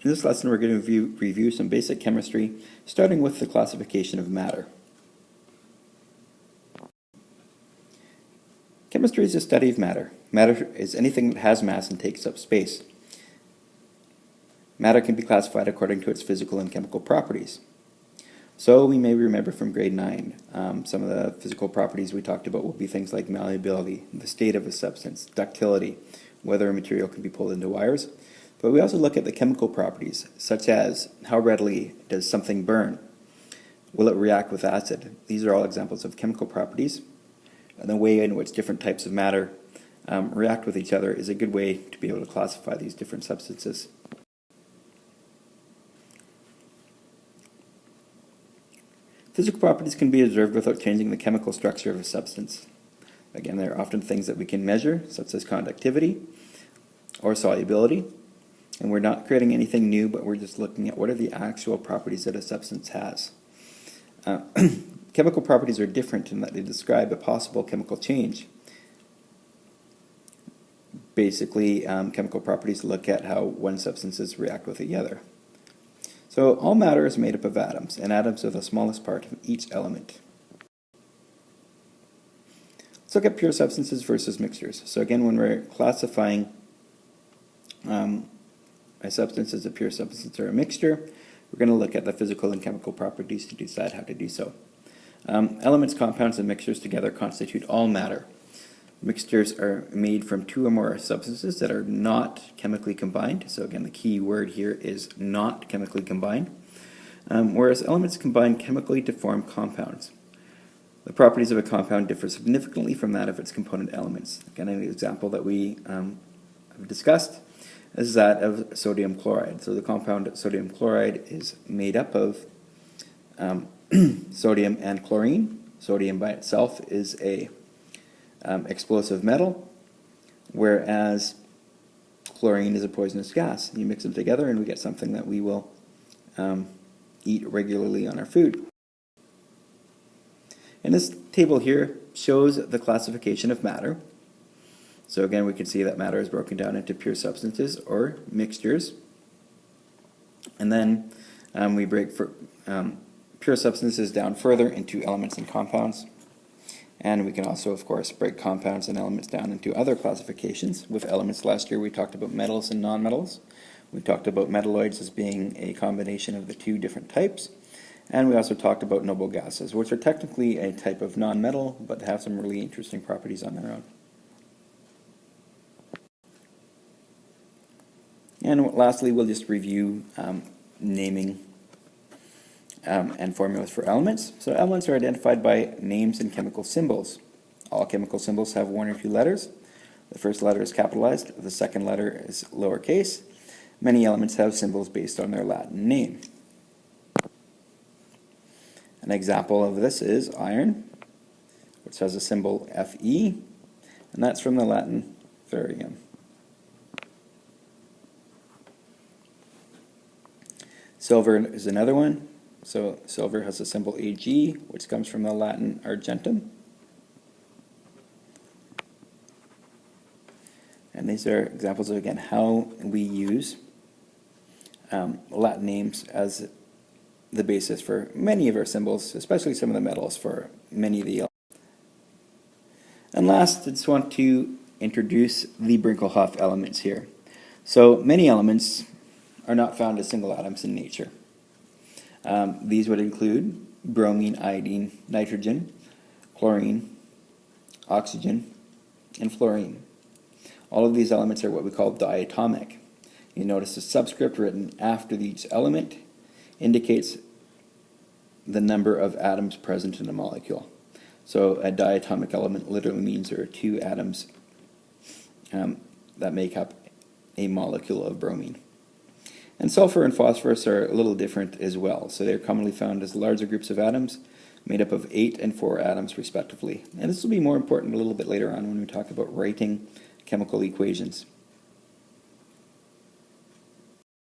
In this lesson, we're going to review some basic chemistry, starting with the classification of matter. Chemistry is the study of matter. Matter is anything that has mass and takes up space. Matter can be classified according to its physical and chemical properties. So we may remember from grade 9, some of the physical properties we talked about will be things like malleability, the state of a substance, ductility, whether a material can be pulled into wires. But we also look at the chemical properties, such as how readily does something burn? Will it react with acid? These are all examples of chemical properties. And the way in which different types of matter react with each other is a good way to be able to classify these different substances. Physical properties can be observed without changing the chemical structure of a substance. Again, they're often things that we can measure, such as conductivity or solubility. And we're not creating anything new, but we're just looking at what are the actual properties that a substance has. Chemical properties are different in that they describe a possible chemical change. Basically, chemical properties look at how one substances react with the other. So all matter is made up of atoms, and atoms are the smallest part of each element. Let's look at pure substances versus mixtures. So again, when we're classifying a substance as a pure substance or a mixture, we're going to look at the physical and chemical properties to decide how to do so. Elements, compounds, and mixtures together constitute all matter. Mixtures are made from two or more substances that are not chemically combined. So again, the key word here is not chemically combined. Whereas elements combine chemically to form compounds. The properties of a compound differ significantly from that of its component elements. Again, an example that we have discussed is that of sodium chloride. So the compound sodium chloride is made up of sodium and chlorine. Sodium by itself is a explosive metal, whereas chlorine is a poisonous gas. You mix them together and we get something that we will eat regularly on our food. And this table here shows the classification of matter. So again, we can see that matter is broken down into pure substances or mixtures. And then we break pure substances down further into elements and compounds. And we can also, of course, break compounds and elements down into other classifications. With elements last year, we talked about metals and nonmetals. We talked about metalloids as being a combination of the two different types. And we also talked about noble gases, which are technically a type of nonmetal, but have some really interesting properties on their own. And lastly, we'll just review naming and formulas for elements. So elements are identified by names and chemical symbols. All chemical symbols have one or two letters. The first letter is capitalized, the second letter is lowercase. Many elements have symbols based on their Latin name. An example of this is iron, which has a symbol Fe, and that's from the Latin ferrium. Silver is another one. So silver has a symbol Ag, which comes from the Latin argentum. And these are examples of, again, how we use Latin names as the basis for many of our symbols, especially some of the metals for many of the elements. And last, I just want to introduce the BrINClHOF elements here. So many elements are not found as single atoms in nature. These would include bromine, iodine, nitrogen, chlorine, oxygen, and fluorine. All of these elements are what we call diatomic. You notice the subscript written after each element indicates the number of atoms present in a molecule. So a diatomic element literally means there are two atoms that make up a molecule of bromine. And sulfur and phosphorus are a little different as well. So they're commonly found as larger groups of atoms made up of 8 and 4 atoms respectively. And this will be more important a little bit later on when we talk about writing chemical equations.